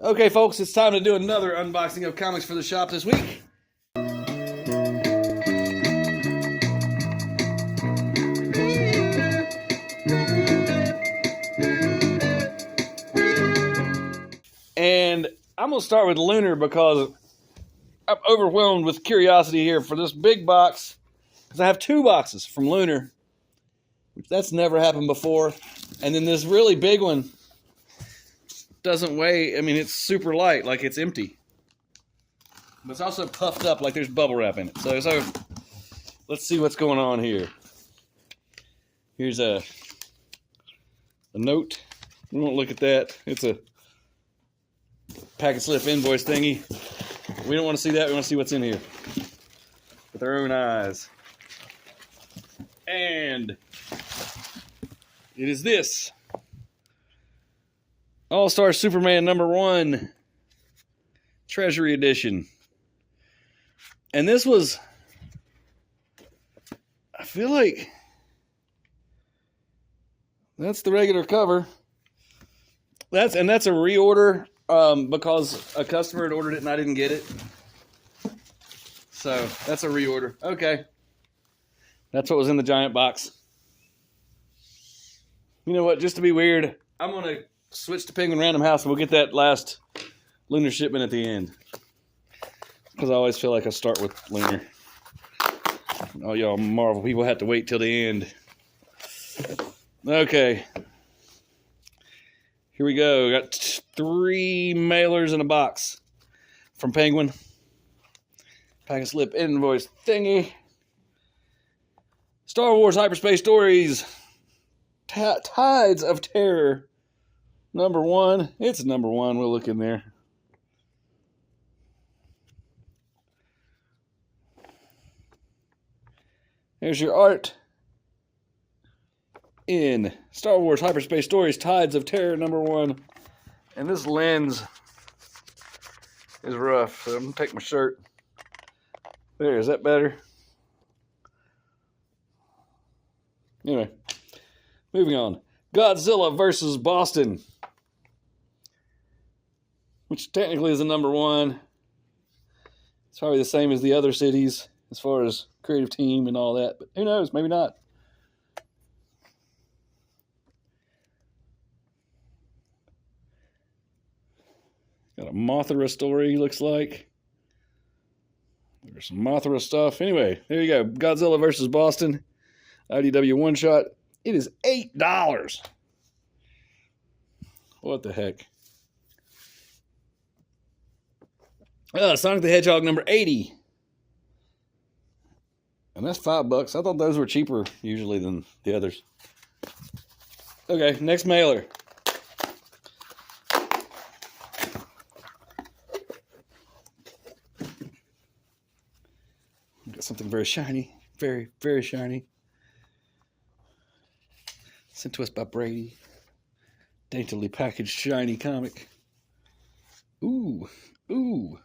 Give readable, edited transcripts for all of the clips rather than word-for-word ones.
Okay, folks, it's time to do another unboxing of comics for the shop this week. And I'm going to start with Lunar because I'm overwhelmed with curiosity here for this big box. Because I have two boxes from Lunar, which that's never happened before. And then this really big one doesn't weigh, I mean, it's super light, like it's empty. But it's also puffed up like there's bubble wrap in it. So let's see what's going on here. Here's a note. We won't look at that. It's a packet slip invoice thingy. We don't want to see that. We want to see what's in here with our own eyes. And it is this All-Star Superman #1 Treasury Edition. And this was, I feel like that's the regular cover. That's a reorder because a customer had ordered it and I didn't get it. So that's a reorder. Okay. That's what was in the giant box. You know what? Just to be weird, I'm going to switch to Penguin Random House and we'll get that last Lunar shipment at the end. Because I always feel like I start with Lunar. Oh, y'all Marvel people have to wait till the end. Okay. Here we go. Got 3 mailers in a box from Penguin. Packet slip invoice thingy. Star Wars Hyperspace Stories. Tides of Terror. #1. It's #1. We'll look in there. Here's your art in Star Wars Hyperspace Stories, Tides of Terror #1. And this lens is rough, so I'm going to take my shirt. There, is that better? Anyway, moving on. Godzilla vs. Boston, which technically is a #1. It's probably the same as the other cities as far as creative team and all that, but who knows, maybe not. Got a Mothra story, looks like. There's some Mothra stuff. Anyway, there you go. Godzilla vs. Boston. IDW one-shot. It is $8. What the heck? Sonic the Hedgehog #80. And that's $5. I thought those were cheaper usually than the others. Okay, next mailer. Got something very shiny. Very, very shiny. Sent to us by Brady. Daintily packaged shiny comic. Ooh. Ooh.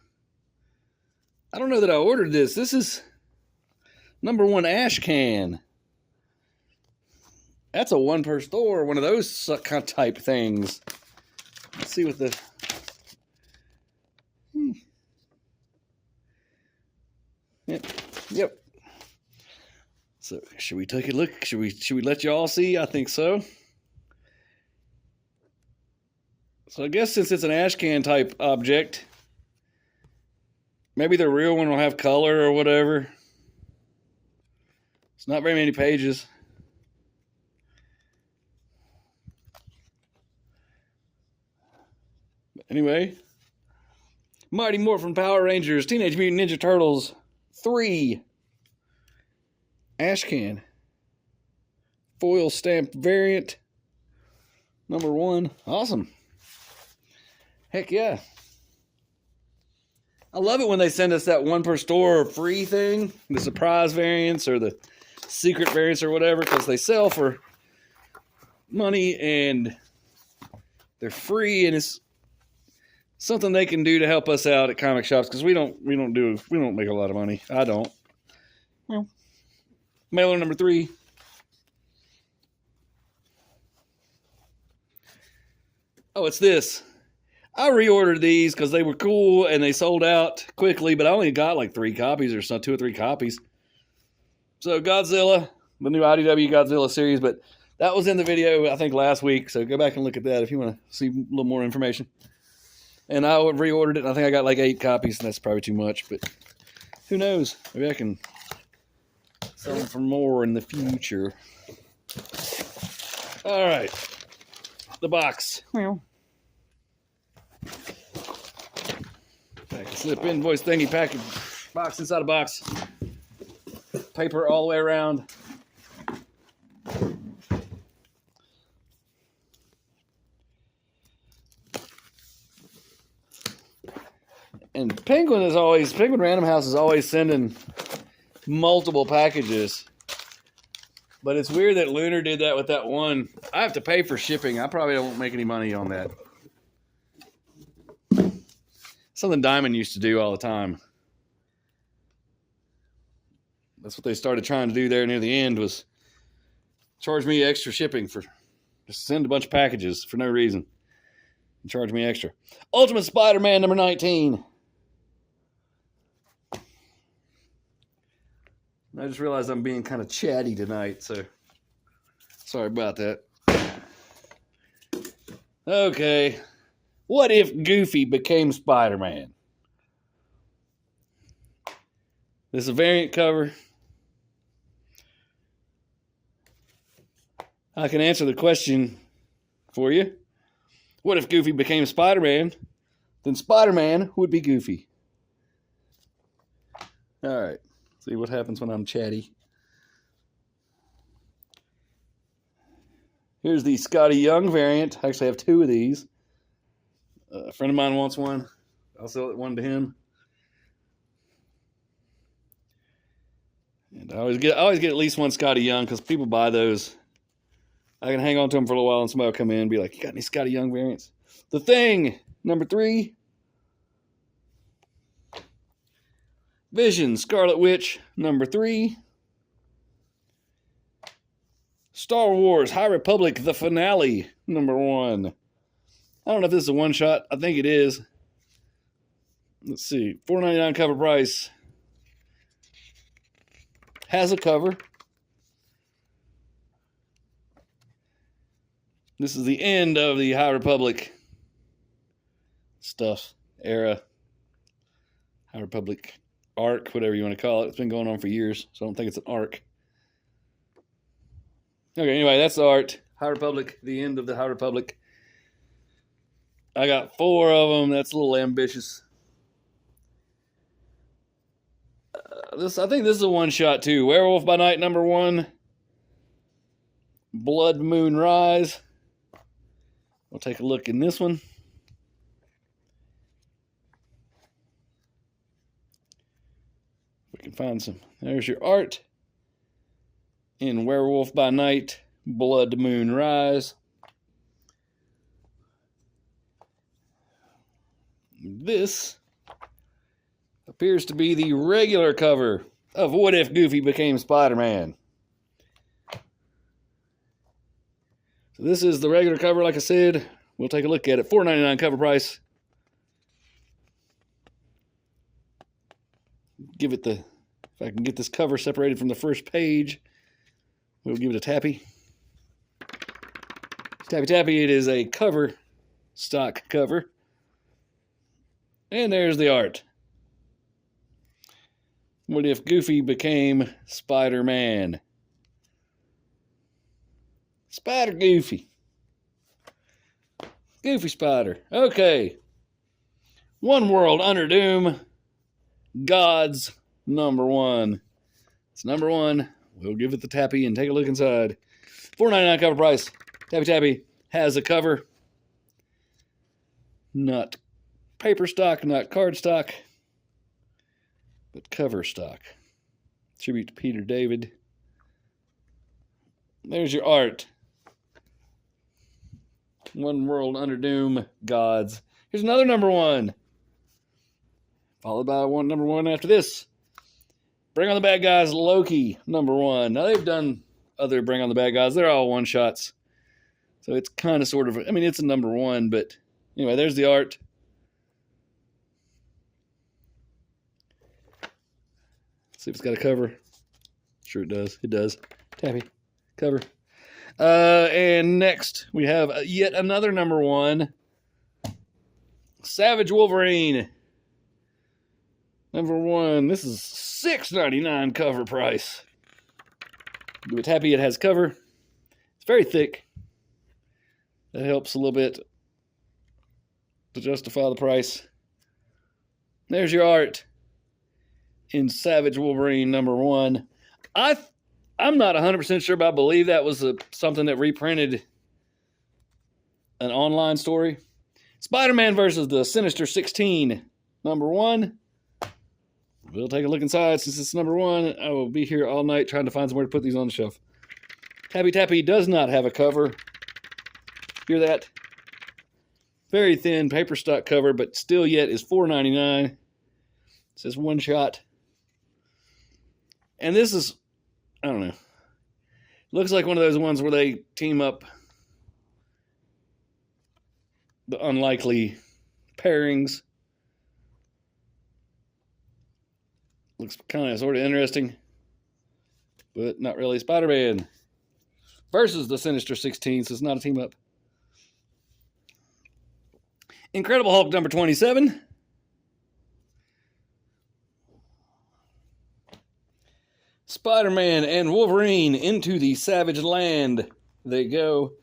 I don't know that I ordered this. This is #1 Ash Can. That's a one per store, one of those kind of type things. Let's see what the... Yep. So, should we take a look? Should we let you all see? I think so. So I guess since it's an ash can type object, maybe the real one will have color or whatever. It's not very many pages. But anyway, Mighty Morphin Power Rangers, Teenage Mutant Ninja Turtles 3. Ash can. Foil stamped variant. #1. Awesome. Heck yeah. I love it when they send us that one per store free thing. The surprise variants or the secret variants or whatever. Because they sell for money and they're free. And it's something they can do to help us out at comic shops. Because we don't make a lot of money. I don't. Well. Mailer #3. Oh, it's this. I reordered these because they were cool and they sold out quickly, but I only got like 3 copies or so, 2 or 3 copies. So Godzilla, the new IDW Godzilla series, but that was in the video, I think, last week. So go back and look at that if you want to see a little more information. And I reordered it, and I think I got like 8 copies, and that's probably too much, but who knows? Maybe I can sell them for more in the future. All right. The box. Well, pack a slip invoice thingy, package box inside a box. Paper all the way around. And Penguin Random House is always sending multiple packages. But it's weird that Lunar did that with that one. I have to pay for shipping. I probably won't make any money on that. Something Diamond used to do all the time. That's what they started trying to do there near the end, was charge me extra shipping for just send a bunch of packages for no reason and charge me extra. Ultimate Spider-Man number 19. I just realized I'm being kind of chatty tonight, so sorry about that. Okay. What if Goofy became Spider-Man? This is a variant cover. I can answer the question for you. What if Goofy became Spider-Man? Then Spider-Man would be Goofy. All right. See what happens when I'm chatty. Here's the Scotty Young variant. I actually have 2 of these. A friend of mine wants one. I'll sell one to him. And I always get at least one Scotty Young because people buy those. I can hang on to them for a little while and somebody will come in and be like, "You got any Scotty Young variants?" The Thing, number 3. Vision, Scarlet Witch, number 3. Star Wars, High Republic, the finale, number 1. I don't know if this is a one-shot. I think it is. Let's see. $4.99 cover price. Has a cover. This is the end of the High Republic stuff, era. High Republic arc, whatever you want to call it. It's been going on for years, so I don't think it's an arc. Okay, anyway, that's the art. High Republic, the end of the High Republic. I got 4 of them. That's a little ambitious. I think this is a one-shot, too. Werewolf by Night, number 1. Blood Moon Rise. We'll take a look in this one. We can find some. There's your art in Werewolf by Night, Blood Moon Rise. This appears to be the regular cover of What If Goofy Became Spider-Man. So this is the regular cover, like I said. We'll take a look at it. $4.99 cover price. Give it if I can get this cover separated from the first page, we'll give it a tappy. Tappy tappy, it is a cover, stock cover. And there's the art. What if Goofy became Spider-Man? Spider Goofy. Goofy Spider. Okay. One World Under Doom. Gods, number 1. It's number 1. We'll give it the tappy and take a look inside. $4.99 cover price. Tappy tappy has a cover. Not paper stock, not card stock, but cover stock. Tribute to Peter David. There's your art. One World Under Doom, Gods. Here's another number 1. Followed by number 1 after this. Bring on the Bad Guys, Loki, number 1. Now, they've done other Bring on the Bad Guys. They're all one-shots. So it's kind of sort of, I mean, it's a number 1, but Anyway, there's the art. See if it's got a cover. Sure it does. It does. Tappy. Cover. And next, we have yet another #1. Savage Wolverine. #1. This is $6.99 cover price. Do it happy it has cover. It's very thick. That helps a little bit to justify the price. There's your art in Savage Wolverine #1. I'm not 100% sure, but I believe that was something that reprinted an online story. Spider-Man versus the Sinister 16 #1. We'll take a look inside since it's #1. I will be here all night trying to find somewhere to put these on the shelf. Tappy Tappy does not have a cover. Hear that? Very thin paper stock cover, but still yet is $4.99. It says one shot. And this is, I don't know. Looks like one of those ones where they team up the unlikely pairings. Looks kind of sort of interesting, but not really. Spider-Man versus the Sinister 16, so it's not a team up. Incredible Hulk #27. Spider-Man and Wolverine into the Savage Land. They go.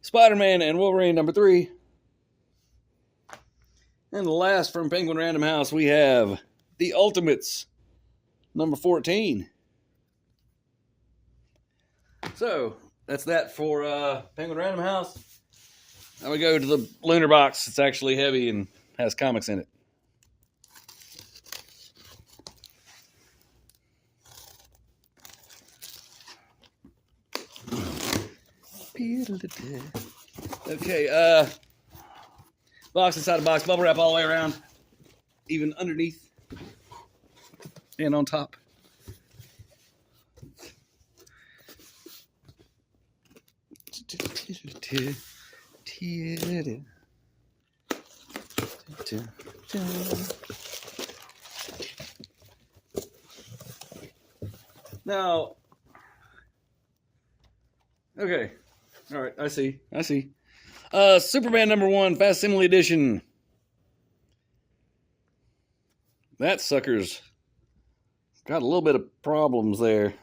Spider-Man and Wolverine #3. And the last from Penguin Random House, we have the Ultimates #14. So, that's that for Penguin Random House. Now we go to the Lunar box. It's actually heavy and has comics in it. Okay, box inside the box, bubble wrap all the way around, even underneath and on top. Now, okay, all right, I see. Superman #1, Facsimile Edition. That sucker's got a little bit of problems there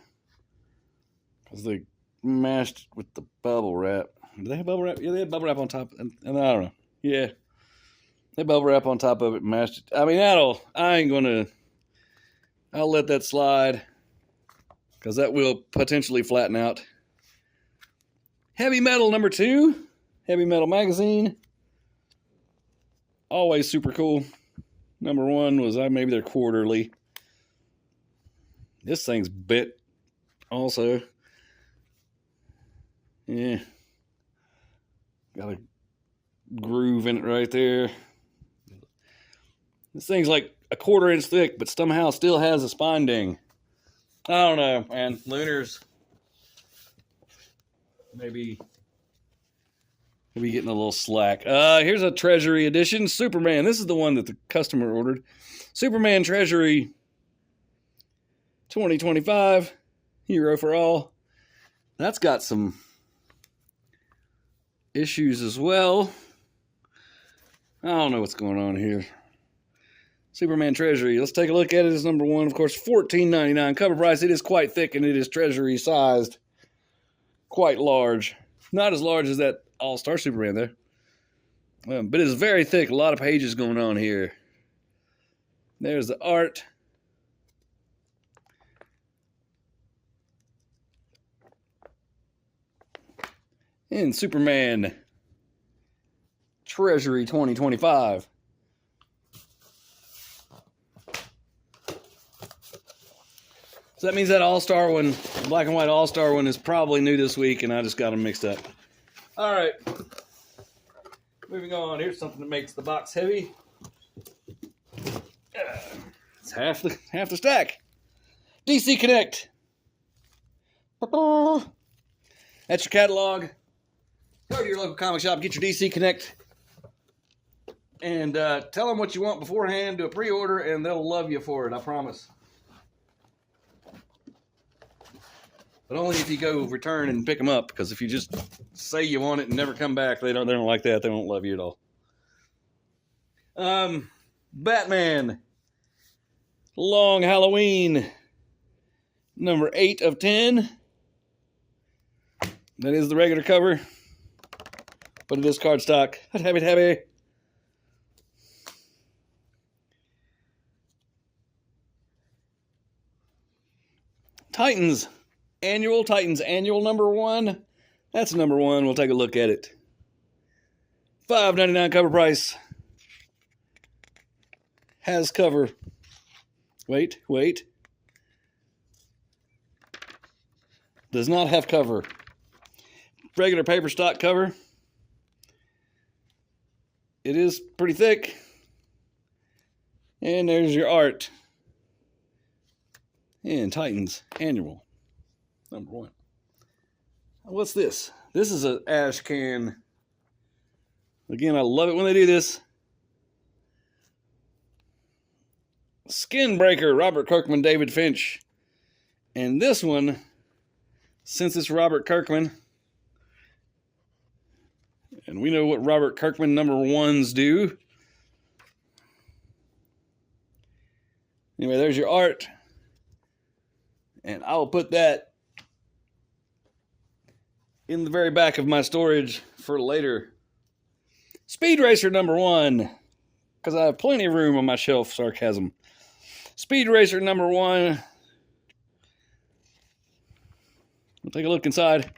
because they mashed with the bubble wrap. Do they have bubble wrap? Yeah, they had bubble wrap on top, and I don't know. Yeah, they bubble wrap on top of it and mashed it. I mean, I'll let that slide because that will potentially flatten out. Heavy Metal #2, Heavy Metal magazine. Always super cool. #1 was maybe their quarterly. This thing's bit also. Yeah. Got a groove in it right there. This thing's like a 1/4 inch thick, but somehow still has a spine ding. I don't know, man. Lunar's maybe getting a little slack. Here's a Treasury edition. Superman. This is the one that the customer ordered. Superman Treasury 2025. Hero for All. That's got some issues as well. I don't know what's going on here. Superman Treasury. Let's take a look at it. It's #1, of course, $14.99 cover price. It is quite thick and it is Treasury sized. Quite large. Not as large as that All-Star Superman there. But it's very thick. A lot of pages going on here. There's the art. And Superman Treasury 2025. So that means that All-Star one, black and white All-Star one, is probably new this week, and I just got them mixed up. All right. Moving on. Here's something that makes the box heavy. It's half the stack. DC Connect. That's your catalog. Go to your local comic shop, get your DC Connect And tell them what you want beforehand, do a pre-order, and they'll love you for it, I promise. But only if you go return and pick them up, because if you just say you want it and never come back, they don't like that. They don't love you at all. Batman. Long Halloween. Number 8 of 10. That is the regular cover. But it is cardstock. Happy. Titans Annual number 1. That's number 1. We'll take a look at it. $5.99 cover price. Has cover. Wait. Does not have cover. Regular paper stock cover. It is pretty thick. And there's your art. And Titans Annual number 1. What's this? This is an ash can. Again, I love it when they do this. Skin Breaker, Robert Kirkman, David Finch. And this one, since it's Robert Kirkman, and we know what Robert Kirkman number 1s do. Anyway, there's your art. And I will put that in the very back of my storage for later. Speed Racer number 1. Because I have plenty of room on my shelf, sarcasm. Speed Racer number 1. We'll take a look inside.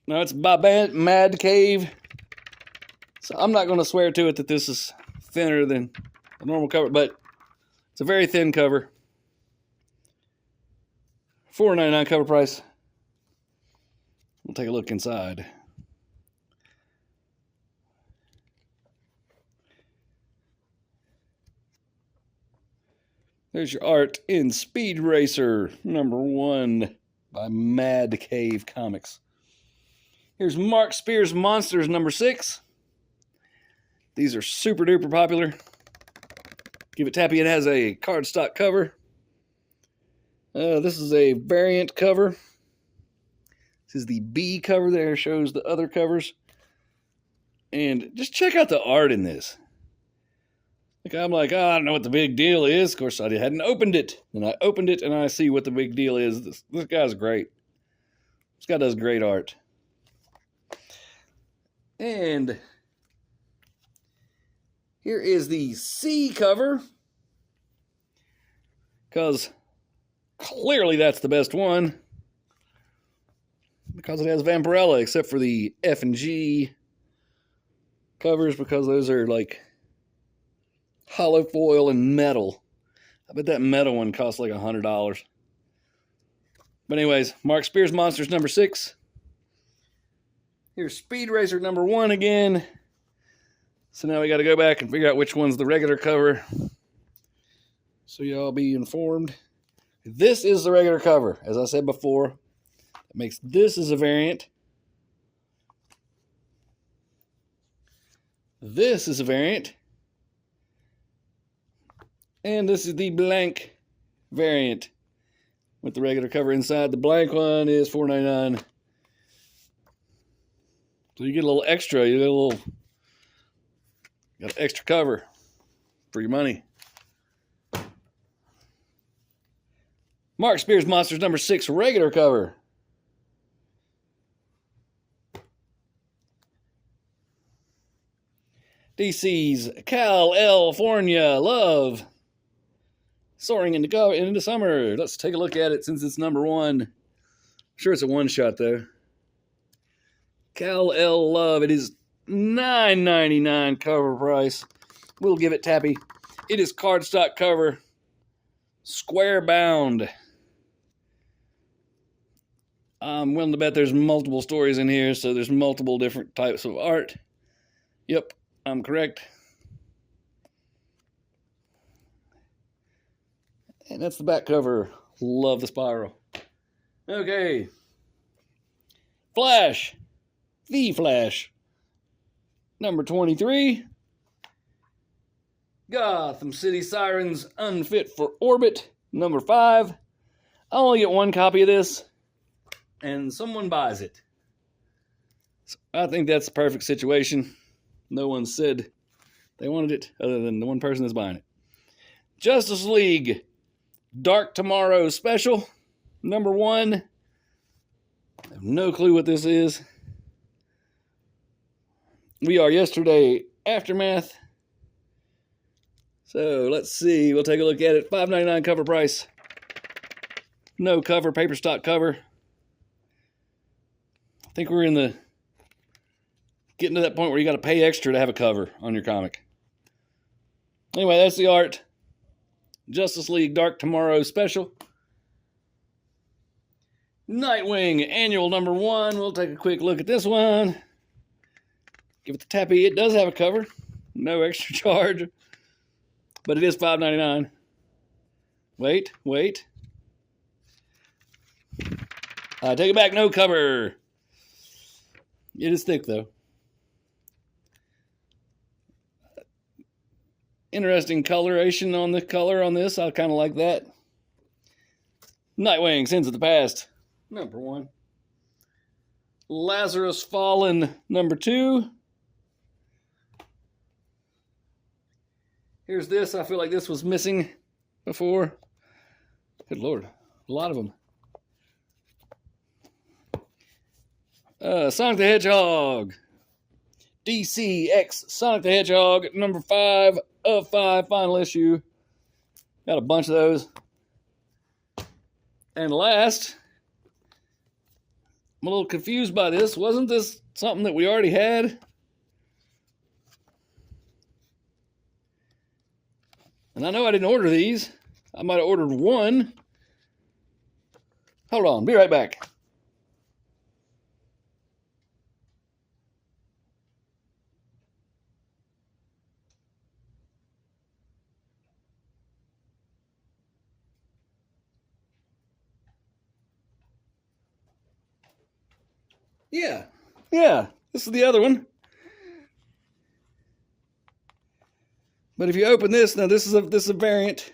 Now it's by Mad Cave. So I'm not going to swear to it that this is thinner than a normal cover, but it's a very thin cover. $4.99 cover price. We'll take a look inside. There's your art in Speed Racer number 1 by Mad Cave Comics. Here's Mark Spears Monsters number 6. These are super duper popular. Give it tappy. It has a cardstock cover. This is a variant cover. This is the B cover there. Shows the other covers. And just check out the art in this. I'm like, I don't know what the big deal is. Of course, I hadn't opened it. And I opened it and I see what the big deal is. This guy's great. This guy does great art. And here is the C cover. Because clearly that's the best one. Because it has Vampirella, except for the F and G covers, because those are like hollow foil and metal. I bet that metal one costs like $100. But anyways, Mark Spears Monsters number 6. Here's Speed Racer number 1 again. So now we got to go back and figure out which one's the regular cover, so y'all be informed. This is the regular cover, as I said before. That makes this as a variant. This is a variant. And this is the blank variant with the regular cover inside. The blank one is $4.99. So you get a little extra. You got an extra cover for your money. Mark Spears Monsters number 6 regular cover. DC's California Love. Soaring into summer. Let's take a look at it since it's number 1. I'm sure it's a one-shot though. Cal-L Love. It is $9.99 cover price. We'll give it tappy. It is cardstock cover. Square bound. I'm willing to bet there's multiple stories in here, so there's multiple different types of art. Yep, I'm correct. And that's the back cover. Love the spiral. Okay. Flash. The Flash. Number 23, Gotham City Sirens Unfit for Orbit. Number 5. I only get one copy of this, and someone buys it. So I think that's the perfect situation. No one said they wanted it other than the one person that's buying it. Justice League Dark Tomorrow Special. Number 1. I have no clue what this is. We Are Yesterday Aftermath. So let's see. We'll take a look at it. $5.99 cover price. No cover, paper stock cover. I think we're getting to that point where you got to pay extra to have a cover on your comic. Anyway, that's the art. Justice League Dark Tomorrow Special. Nightwing Annual number 1. We'll take a quick look at this one. Give it the tappy. It does have a cover. No extra charge. But it is $5.99. Wait. I take it back. No cover. It is thick, though. Interesting coloration on the color on this. I kind of like that. Nightwing Sins of the Past. Number 1. Lazarus Fallen. Number 2. Here's this. I feel like this was missing before. Good Lord. A lot of them. Sonic the Hedgehog. DC X Sonic the Hedgehog. Number 5 of 5. Final issue. Got a bunch of those. And last, I'm a little confused by this. Wasn't this something that we already had? And I know I didn't order these. I might have ordered one. Hold on, be right back. Yeah, this is the other one. But if you open this, now this is a variant.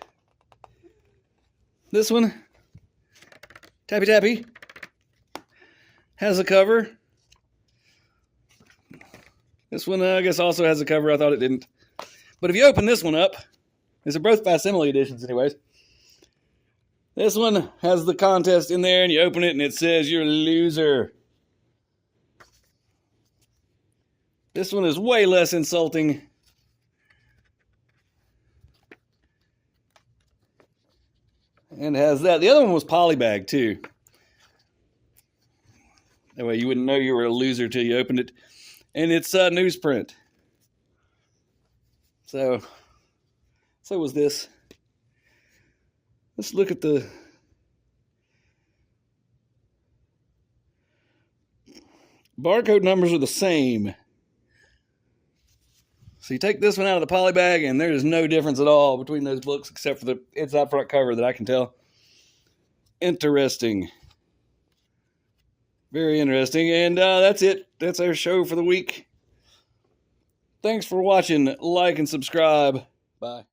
This one, Tappy, has a cover. This one, I guess, also has a cover. I thought it didn't. But if you open this one up, these are both facsimile editions anyways. This one has the contest in there, and you open it, and it says, "You're a loser." This one is way less insulting. And has that. The other one was polybag, too. That way you wouldn't know you were a loser till you opened it. And it's newsprint. So was this. Let's look at the barcode numbers are the same. So you take this one out of the poly bag, and there's no difference at all between those books except for the inside front cover that I can tell. Interesting. Very interesting. And that's it. That's our show for the week. Thanks for watching. Like and subscribe. Bye.